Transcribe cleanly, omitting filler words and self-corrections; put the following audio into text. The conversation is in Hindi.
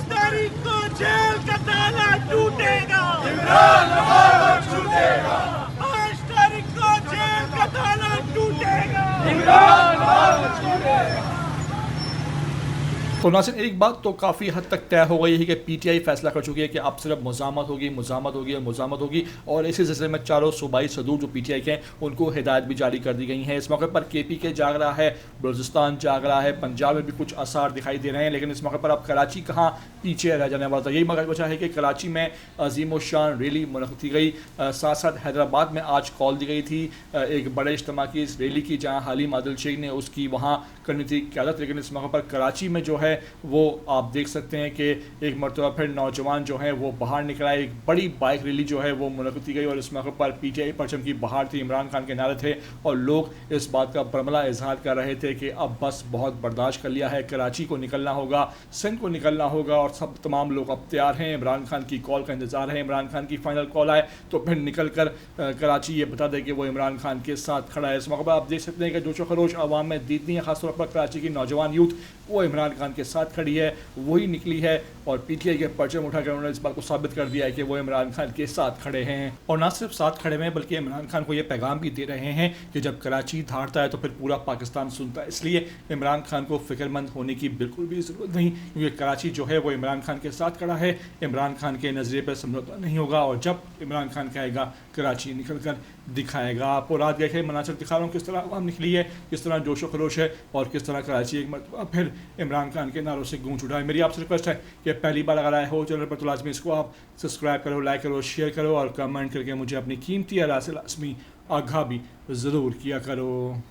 तारीख को जेल का ताला टूटेगा, 5 तारीख को जेल का ताला टूटेगा। तो नासिर, एक बात तो काफ़ी हद तक तय हो गई है कि पीटीआई फैसला कर चुकी है कि अब सिर्फ मुज़ामत होगी और मुज़ामत होगी, और इसी सिलसिले में चारों सूबाई सदूर जो पीटीआई के हैं उनको हिदायत भी जारी कर दी गई हैं। इस मौके पर केपी के जाग रहा है, बलूचिस्तान जाग रहा है, पंजाब में भी कुछ आसार दिखाई दे रहे हैं, लेकिन इस मौके पर अब कराची कहाँ पीछे रह जाने वाला था। यही मगर वजह है कि कराची में अजीम शान रैली मुनक़्क़िद की गई, साथ साथ हैदराबाद में आज कॉल दी गई थी एक बड़े इज्तिमा की इस रैली की, जहाँ हालिम आदिल शेख ने उसकी वहाँ करनी थी क़यादत, लेकिन इस मौके पर कराची में जो है वो आप देख सकते हैं कि एक मरतबा फिर नौजवान जो हैं वो बाहर निकला, एक बड़ी बाइक रैली जो है वो मुनक़्क़िद की गई, और इस मौके पर पीटीआई परचम की बहार थी, इमरान खान के नारे थे, और लोग इस बात का बरमला इजहार कर रहे थे कि अब बस बहुत बर्दाश्त कर लिया है, कराची को निकलना होगा, सिंध को निकलना होगा, और सब तमाम लोग अब तैयार हैं, इमरान खान की कॉल का इंतज़ार है, इमरान खान की फाइनल कॉल आए तो फिर निकल कर कराची ये बता दे कि वो इमरान खान के साथ खड़ा है। इस मौके पर आप देख सकते हैं कि जोशो खरोश आवाम में दीदनी है, खासतौर पर कराची की नौजवान यूथ वो इमरान खान के साथ खड़ी है, वही निकली है, और पीटीआई के परचम उठाकर उन्होंने इस बात को साबित कर दिया है कि वो इमरान खान के साथ खड़े हैं, और ना सिर्फ साथ खड़े हैं बल्कि इमरान खान को ये पैगाम भी दे रहे हैं कि जब कराची धारता है तो फिर पूरा पाकिस्तान सुनता है, इसलिए इमरान खान को फिक्रमंद होने की बिल्कुल भी ज़रूरत नहीं, क्योंकि कराची जो है वो इमरान खान के साथ खड़ा है, इमरान खान के नज़रिए पर समझौता नहीं होगा, और जब इमरान खान कहेगा कराची निकल कर दिखाएगा। आपको रात गए मनासिर दिखा रहा हूँ किस तरह आवाम निकली है, किस तरह जोशो खरोश है, और किस तरह कराची एक मरतबा फिर इमरान खान के नारों से गूंज उठा है। मेरी आपसे रिक्वेस्ट है कि पहली बार अगर आए हो चैनल पर तो लाजमी इसको आप सब्सक्राइब करो, लाइक करो, शेयर करो, और कमेंट करके मुझे अपनी कीमती राय से लाजमी आगाह भी ज़रूर किया करो।